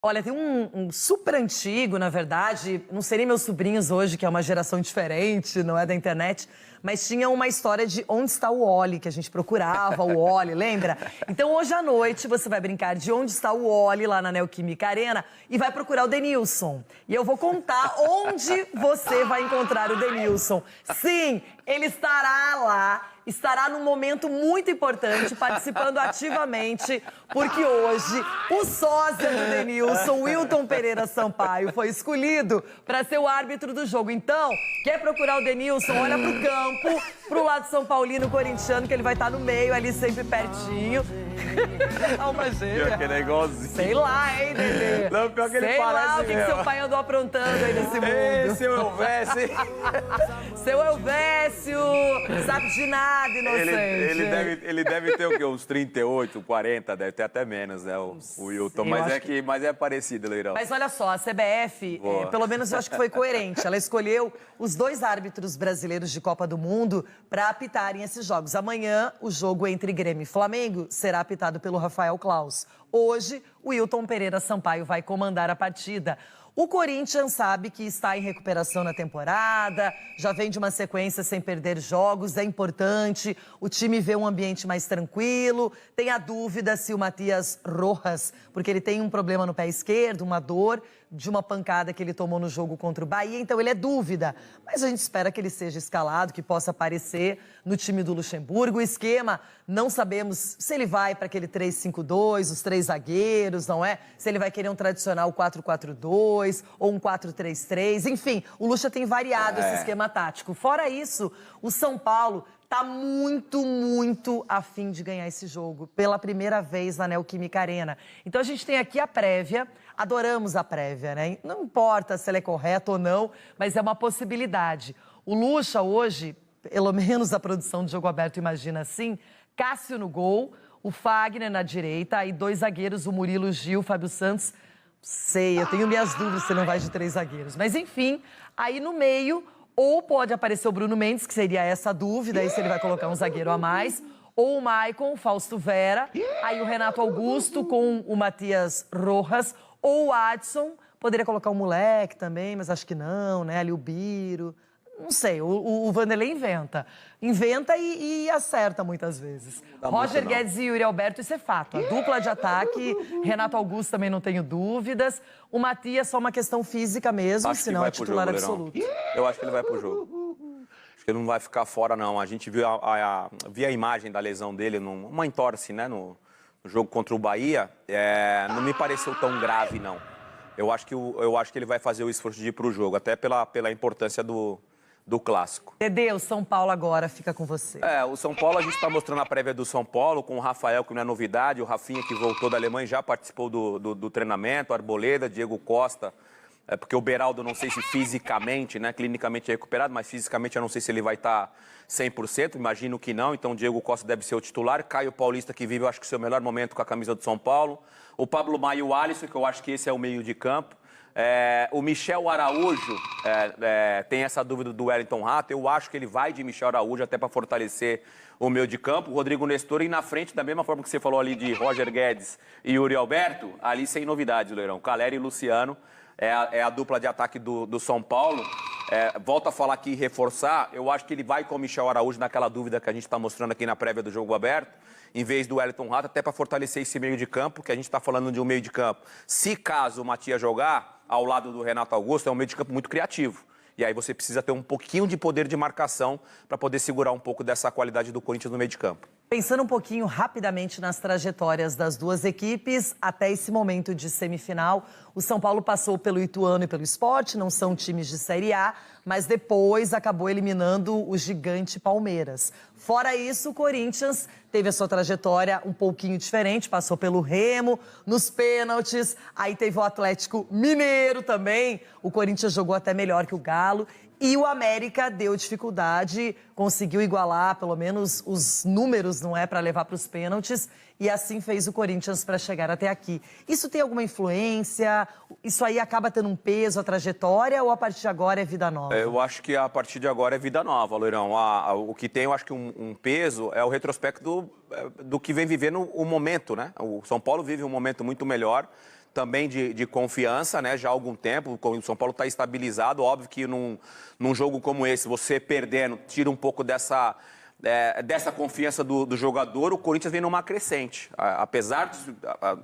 Olha, tem um super antigo, na verdade, não serem meus sobrinhos hoje, que é uma geração diferente, não é da internet, mas tinha uma história de onde está o Oli, que a gente procurava o Oli, lembra? Então hoje à noite você vai brincar de onde está o Oli lá na Neoquímica Arena e vai procurar o Denilson. E eu vou contar onde você vai encontrar o Denilson. Sim, ele estará lá. Estará num momento muito importante, participando ativamente, porque hoje o sósia do Denilson, Wilton Pereira Sampaio, foi escolhido para ser o árbitro do jogo. Então, quer procurar o Denilson? Olha pro campo, pro lado São Paulino, corintiano, que ele vai estar no meio, ali sempre pertinho. Alma gêmea. Pior que ele é igualzinho. Sei lá, hein, Dedê? Não, pior que ele Sei parece lá o que seu pai andou aprontando aí nesse mundo. Ei, seu Elvésio. Seu Elvésio, sabe de nada, inocente. Ele deve ter o quê? Uns 38, 40, deve ter até menos, né? O Wilton. Mas é parecido, Leirão. Mas olha só, a CBF, pelo menos eu acho que foi coerente. Ela escolheu os 2 árbitros brasileiros de Copa do Mundo para apitarem esses jogos. Amanhã, o jogo entre Grêmio e Flamengo será apitado pelo Rafael Claus. Hoje, o Wilton Pereira Sampaio vai comandar a partida. O Corinthians sabe que está em recuperação na temporada, já vem de uma sequência sem perder jogos, é importante. O time vê um ambiente mais tranquilo, tem a dúvida se o Matias Rojas, porque ele tem um problema no pé esquerdo, uma dor de uma pancada que ele tomou no jogo contra o Bahia, então ele é dúvida. Mas a gente espera que ele seja escalado, que possa aparecer no time do Luxemburgo. O esquema, não sabemos se ele vai para aquele 3-5-2, os 3 zagueiros, não é? Se ele vai querer um tradicional 4-4-2 ou um 4-3-3. Enfim, o Luxa tem variado esse esquema tático. Fora isso, o São Paulo tá muito a fim de ganhar esse jogo, pela primeira vez na Neoquímica Arena. Então a gente tem aqui a prévia, adoramos a prévia, né? Não importa se ela é correta ou não, mas é uma possibilidade. O Luxa hoje, pelo menos a produção de Jogo Aberto imagina assim, Cássio no gol, o Fagner na direita, aí 2 zagueiros, o Murilo, Gil, Fábio Santos. Sei, eu tenho minhas dúvidas se não vai de 3 zagueiros. Mas enfim, aí no meio, ou pode aparecer o Bruno Mendes, que seria essa dúvida, aí se ele vai colocar um zagueiro a mais, ou o Maicon, o Fausto Vera, aí o Renato Augusto com o Matias Rojas, ou o Adson, poderia colocar o moleque também, mas acho que não, né, ali o Biro, não sei, o Vanderlei inventa e acerta muitas vezes. Roger Guedes e Yuri Alberto, isso é fato, a dupla de ataque, Renato Augusto também não tenho dúvidas, o Matias só uma questão física mesmo, senão é titular absoluto. Eu acho que ele vai pro jogo. Acho que ele não vai ficar fora, não. A gente viu a imagem da lesão dele, uma entorse, né, no jogo contra o Bahia, não me pareceu tão grave, não. Eu acho que ele vai fazer o esforço de ir pro jogo, até pela importância do clássico. Dedê, o São Paulo agora fica com você. O São Paulo, a gente está mostrando a prévia do São Paulo, com o Rafael, que não é novidade, o Rafinha, que voltou da Alemanha, já participou do treinamento, Arboleda, Diego Costa, porque o Beraldo, não sei se fisicamente, né, clinicamente é recuperado, mas fisicamente eu não sei se ele vai estar 100%, imagino que não, então o Diego Costa deve ser o titular, Caio Paulista, que vive, eu acho que o seu melhor momento com a camisa do São Paulo, o Pablo Maia e o Alisson, que eu acho que esse é o meio de campo, o Michel Araújo tem essa dúvida do Wellington Rato. Eu acho que ele vai de Michel Araújo até para fortalecer o meio de campo. O Rodrigo Nestor e na frente, da mesma forma que você falou ali de Roger Guedes e Yuri Alberto, ali sem novidades, Leirão. Caleri e Luciano é a dupla de ataque do São Paulo. Volto a falar aqui e reforçar, eu acho que ele vai com o Michel Araújo naquela dúvida que a gente está mostrando aqui na prévia do Jogo Aberto, em vez do Wellington Rato, até para fortalecer esse meio de campo, que a gente está falando de um meio de campo. Se caso o Matias jogar ao lado do Renato Augusto, é um meio de campo muito criativo. E aí você precisa ter um pouquinho de poder de marcação para poder segurar um pouco dessa qualidade do Corinthians no meio de campo. Pensando um pouquinho rapidamente nas trajetórias das duas equipes, até esse momento de semifinal, o São Paulo passou pelo Ituano e pelo Sport, não são times de Série A, mas depois acabou eliminando o gigante Palmeiras. Fora isso, o Corinthians teve a sua trajetória um pouquinho diferente, passou pelo Remo, nos pênaltis, aí teve o Atlético Mineiro também, o Corinthians jogou até melhor que o Galo. E o América deu dificuldade, conseguiu igualar pelo menos os números, não é, para levar para os pênaltis, e assim fez o Corinthians para chegar até aqui. Isso tem alguma influência? Isso aí acaba tendo um peso, a trajetória, ou a partir de agora é vida nova? Eu acho que a partir de agora é vida nova, Loirão. O que tem, eu acho que um peso é o retrospecto do que vem vivendo o momento, né? O São Paulo vive um momento muito melhor, também de confiança, né? Já há algum tempo, o São Paulo está estabilizado. Óbvio que num jogo como esse, você perdendo, tira um pouco dessa confiança do jogador. O Corinthians vem numa crescente. Apesar de...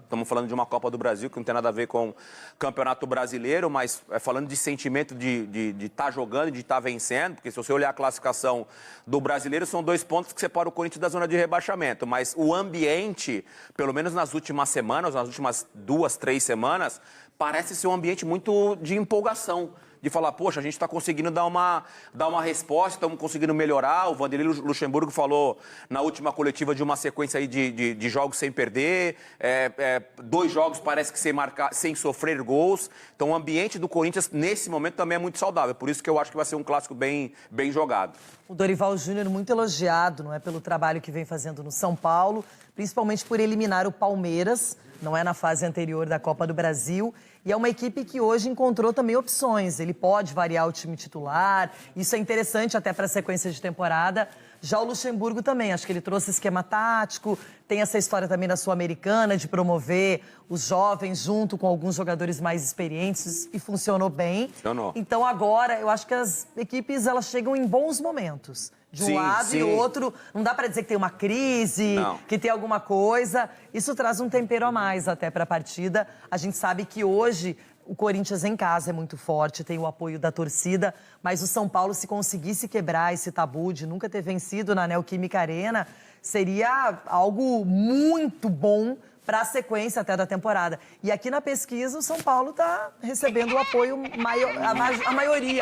Estamos falando de uma Copa do Brasil, que não tem nada a ver com Campeonato Brasileiro, mas falando de sentimento de estar jogando e de estar vencendo, porque se você olhar a classificação do Brasileiro, são 2 pontos que separam o Corinthians da zona de rebaixamento. Mas o ambiente, pelo menos nas últimas semanas, nas últimas 2, 3 semanas, parece ser um ambiente muito de empolgação. De falar, poxa, a gente está conseguindo dar uma resposta, estamos conseguindo melhorar. O Vanderlei Luxemburgo falou na última coletiva de uma sequência aí de jogos sem perder, 2 jogos parece que sem sofrer gols. Então o ambiente do Corinthians nesse momento também é muito saudável, por isso que eu acho que vai ser um clássico bem jogado. O Dorival Júnior muito elogiado, não é, pelo trabalho que vem fazendo no São Paulo, principalmente por eliminar o Palmeiras, não é, na fase anterior da Copa do Brasil. E é uma equipe que hoje encontrou também opções. Ele pode variar o time titular, isso é interessante até para a sequência de temporada. Já o Luxemburgo também, acho que ele trouxe esquema tático, tem essa história também da Sul-Americana, de promover os jovens junto com alguns jogadores mais experientes, e funcionou bem. Funcionou. Então agora, eu acho que as equipes elas chegam em bons momentos. De um lado e outro, não dá para dizer que tem uma crise, que tem alguma coisa. Isso traz um tempero a mais até para a partida. A gente sabe que hoje o Corinthians em casa é muito forte, tem o apoio da torcida, mas o São Paulo, se conseguisse quebrar esse tabu de nunca ter vencido na Neoquímica Arena, seria algo muito bom para a sequência até da temporada. E aqui na pesquisa, o São Paulo está recebendo o apoio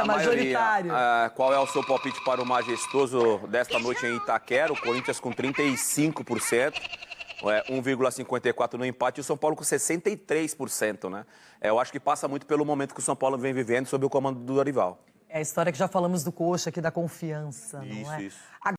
majoritário. Qual é o seu palpite para o majestoso desta noite em Itaquera? O Corinthians com 35%, 1,54% no empate, e o São Paulo com 63%, né? Eu acho que passa muito pelo momento que o São Paulo vem vivendo sob o comando do Dorival. É a história que já falamos do Coxa aqui, da confiança, não é? Isso.